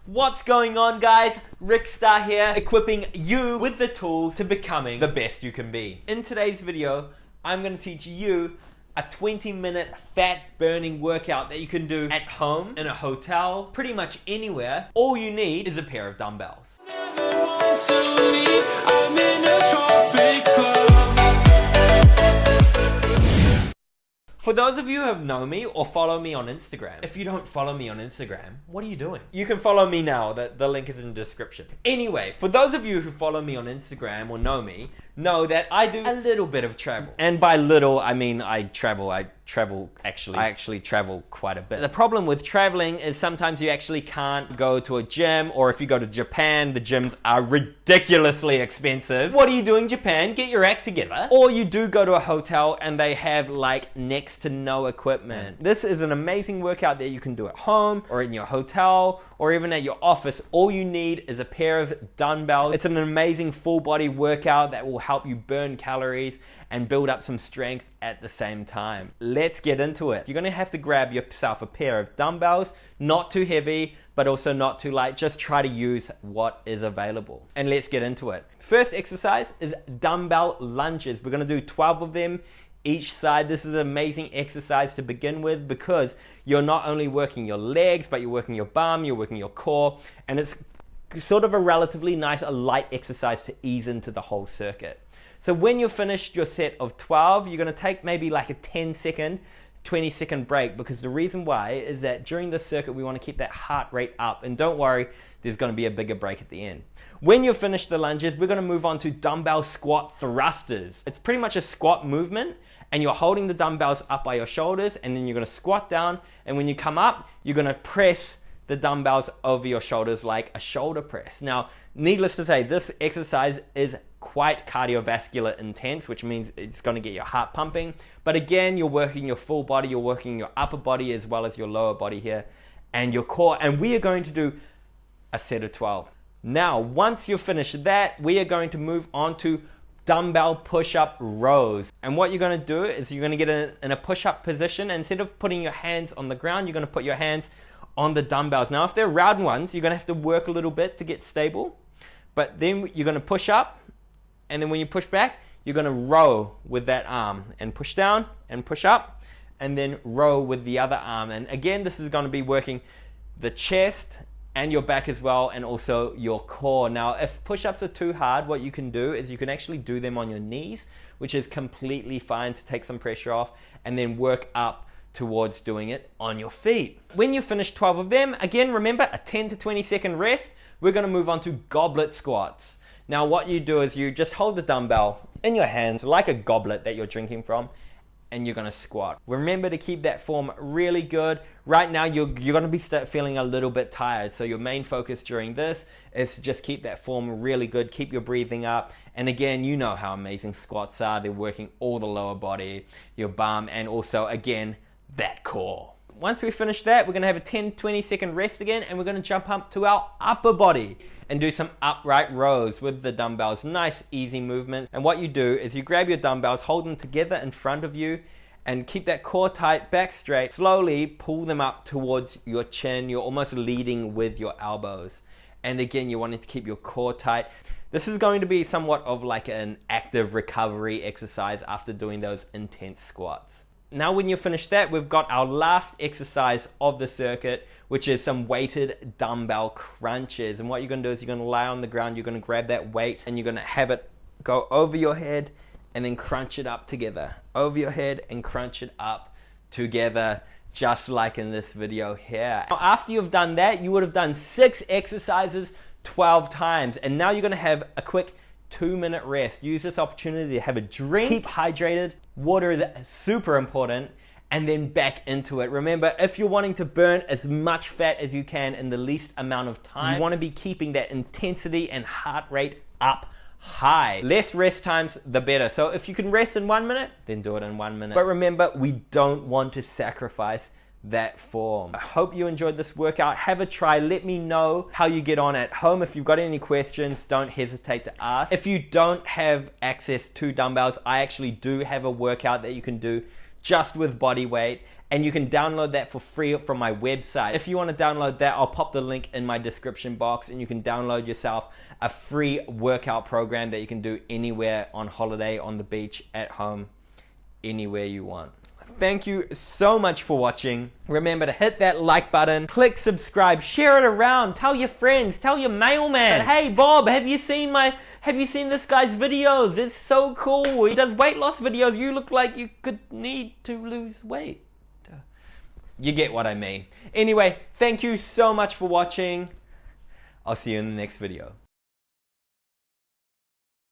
What's going on, guys? Rickstar here, equipping you with the tools to becoming the best you can be. In today's video, I'm going to teach you a 20-minute fat burning workout that you can do at home, in a hotel, pretty much anywhere. All you need is a pair of dumbbells. For those of you who have known me or follow me on Instagram, if you don't follow me on Instagram, what are you doing? You can follow me now, the link is in the description. Anyway, for those of you who follow me on Instagram or know me, know that I do a little bit of travel. And by little, I mean I actually travel quite a bit. The problem with traveling is sometimes you actually can't go to a gym, or if you go to Japan, the gyms are ridiculously expensive. What are you doing in Japan? Get your act together. Or you do go to a hotel and they have like next to no equipment. This is an amazing workout that you can do at home or in your hotel or even at your office. All you need is a pair of dumbbells. It's an amazing full body workout that will help you burn calories and build up some strength at the same time. Let's get into it. You're gonna have to grab yourself a pair of dumbbells, not too heavy, but also not too light. Just try to use what is available. And let's get into it. First exercise is dumbbell lunges. We're gonna do 12 of them each side. This is an amazing exercise to begin with because you're not only working your legs, but you're working your bum, you're working your core, and it's sort of a relatively nice, light exercise to ease into the whole circuit. So when you've finished your set of 12, you're gonna take maybe like a 10-second, 20-second break, because the reason why is that during this circuit, we wanna keep that heart rate up. And don't worry, there's gonna be a bigger break at the end. When you've finished the lunges, we're gonna move on to dumbbell squat thrusters. It's pretty much a squat movement, and you're holding the dumbbells up by your shoulders, and then you're gonna squat down, and when you come up, you're gonna press the dumbbells over your shoulders like a shoulder press. Now, needless to say, this exercise is quite cardiovascular intense, which means it's going to get your heart pumping. But again, you're working your full body, you're working your upper body as well as your lower body here and your core. And we are going to do a set of 12. Now, once you've finished that, we are going to move on to dumbbell push-up rows. And what you're going to do is you're going to get in a push-up position. Instead of putting your hands on the ground, you're going to put your hands on the dumbbells. Now, if they're round ones, you're going to have to work a little bit to get stable. But then you're going to push up, and then when you push back, you're going to row with that arm and push down and push up, and then row with the other arm. And again, this is going to be working the chest and your back as well, and also your core. Now, if push-ups are too hard, what you can do is you can actually do them on your knees, which is completely fine to take some pressure off, and then work up towards doing it on your feet. When you finish 12 of them, again, remember a 10 to 20 second rest. We're going to move on to goblet squats. Now, what you do is you just hold the dumbbell in your hands like a goblet that you're drinking from, and you're going to squat. Remember to keep that form really good. Right now, you're going to be feeling a little bit tired. So your main focus during this is to just keep that form really good. Keep your breathing up. And again, you know how amazing squats are. They're working all the lower body, your bum, and also, again, that core. Once we finish that, we're going to have a 10-20 second rest again, and we're going to jump up to our upper body and do some upright rows with the dumbbells. Nice, easy movements. And what you do is you grab your dumbbells, hold them together in front of you, and keep that core tight, back straight. Slowly pull them up towards your chin. You're almost leading with your elbows. And again, you want to keep your core tight. This is going to be somewhat of like an active recovery exercise after doing those intense squats. Now, when you finish that, we've got our last exercise of the circuit, which is some weighted dumbbell crunches. And what you're going to do is you're going to lie on the ground, you're going to grab that weight, and you're going to have it go over your head and then crunch it up together. Over your head and crunch it up together, just like in this video here. Now, after you've done that, you would have done 6 exercises 12 times. And now you're going to have a quick 2-minute rest. Use this opportunity to have a drink, keep hydrated. Water is super important, and then back into it. Remember, if you're wanting to burn as much fat as you can in the least amount of time, you want to be keeping that intensity and heart rate up high. Less rest times, the better. So if you can rest in 1 minute, then do it in 1 minute. But remember, we don't want to sacrifice that form. I hope you enjoyed this workout. Have a try. Let me know how you get on at home. If you've got any questions, don't hesitate to ask. If you don't have access to dumbbells, I actually do have a workout that you can do just with body weight, and you can download that for free from my website. If you want to download that, I'll pop the link in my description box, and you can download yourself a free workout program that you can do anywhere, on holiday, on the beach, at home, anywhere you want. Thank you so much for watching. Remember to hit that like button, click subscribe, share it around, tell your friends, tell your mailman. Hey Bob, have you seen this guy's videos? It's so cool. He does weight loss videos. You look like you could need to lose weight. You get what I mean. Anyway, thank you so much for watching. I'll see you in the next video.